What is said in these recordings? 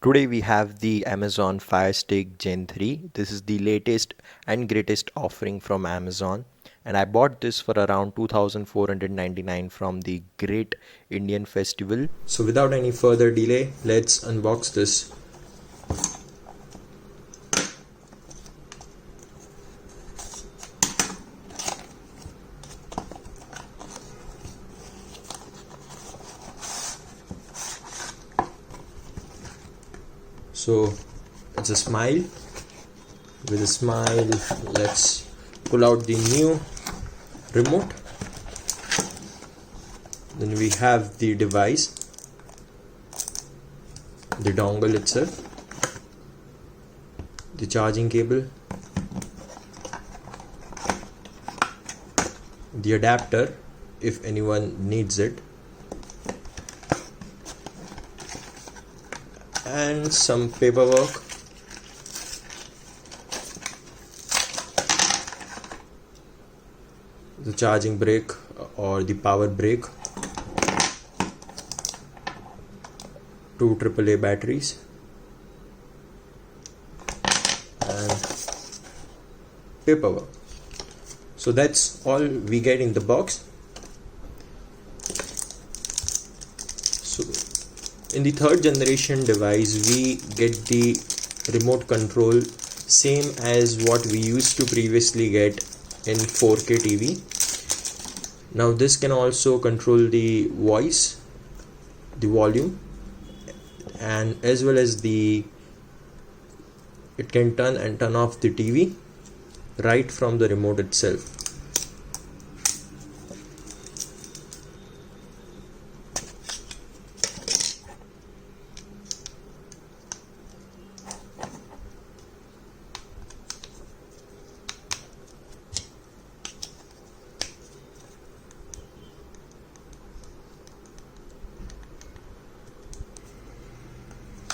Today we have the Amazon Firetvstick Gen 3. This is the latest and greatest offering from Amazon, and I bought this for around 2499 from the Great Indian Festival. So without any further delay, let's unbox this. So it's a smile. With a smile, let's pull out the new remote. Then we have the device, the dongle itself, the charging cable, the adapter if anyone needs it, and some paperwork. The charging brick or the power brick, two AAA batteries, and paperwork. So that's all we get in the box. So in the third generation device, we get the remote control same as what we used to previously get in 4K TV. Now this can also control the voice, the volume, and as well as it can turn and turn off the TV right from the remote itself.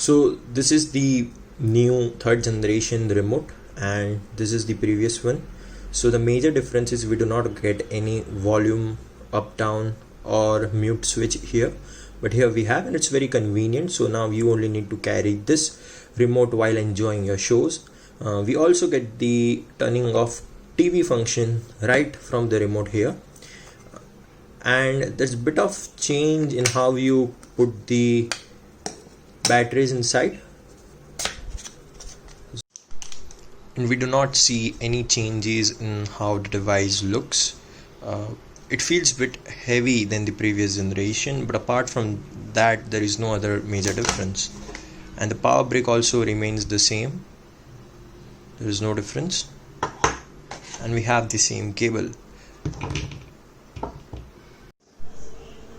So this is the new third generation remote and this is the previous one. So the major difference is we do not get any volume up, down or mute switch here, but here we have, and it's very convenient. So now you only need to carry this remote while enjoying your shows. We also get the turning off TV function right from the remote here, and there's a bit of change in how you put the batteries inside, and we do not see any changes in how the device looks. It feels a bit heavy than the previous generation, but apart from that there is no other major difference, and the power brick also remains the same. There is no difference, and we have the same cable.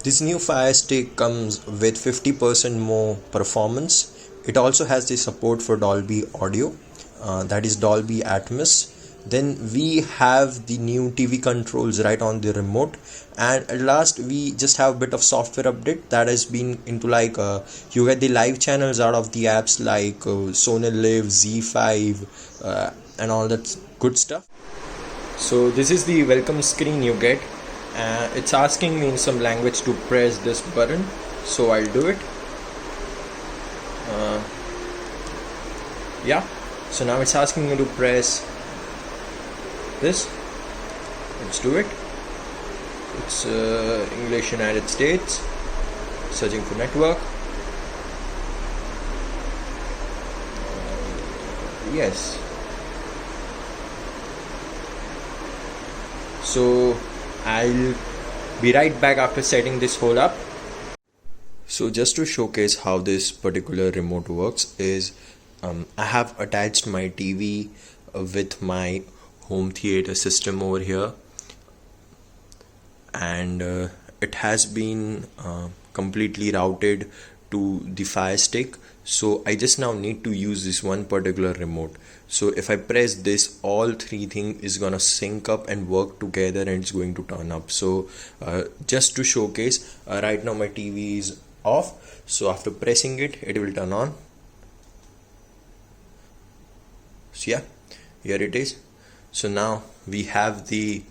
This new Fire Stick comes with 50% more performance. It also has the support for Dolby Audio, that is Dolby Atmos. Then we have the new TV controls right on the remote, and at last we just have a bit of software update that has been into you get the live channels out of the apps like Sony Live, Z5, and all that good stuff. So this is the welcome screen you get. It's asking me in some language to press this button, so I'll do it. Yeah, so now it's asking me to press this. Let's do it. It's English United States, searching for network. Yes. So I'll be right back after setting this whole up. So just to showcase how this particular remote works is I have attached my TV with my home theater system over here, and it has been completely routed to the Fire Stick. So I just now need to use this one particular remote. So if I press this, all three things is gonna sync up and work together, and it's going to turn up. So just to showcase, right now my TV is off, so after pressing it, it will turn on. So yeah, here it is. So now we have the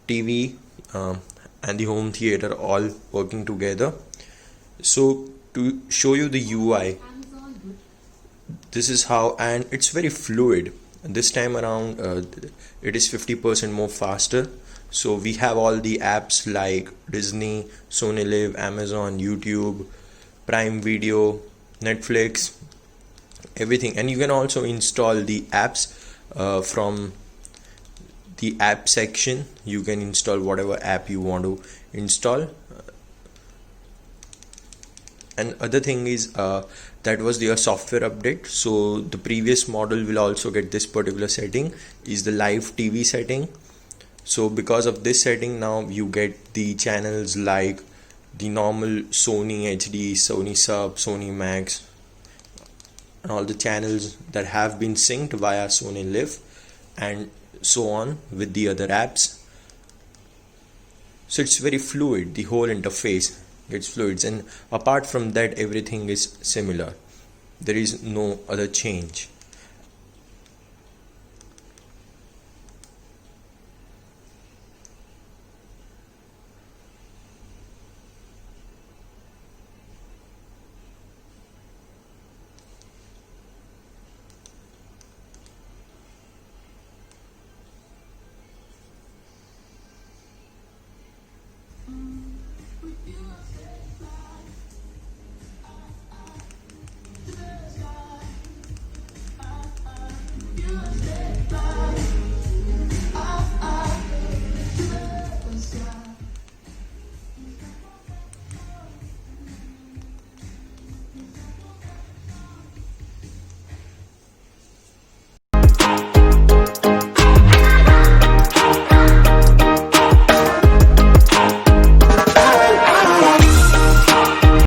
TV and the home theater all working together. So to show you the UI, This is how, and it's very fluid. This time around it is 50% more faster. So we have all the apps like Disney, Sony Live, Amazon, YouTube, Prime Video, Netflix, everything. And you can also install the apps from the app section. You can install whatever app you want to install. And other thing is that was their software update. So the previous model will also get this particular setting, is the live TV setting. So because of this setting, now you get the channels like the normal Sony HD, Sony Sub, Sony Max, and all the channels that have been synced via Sony Live, and so on with the other apps. So it's very fluid, the whole interface gets fluid, and apart from that everything is similar. There is no other change.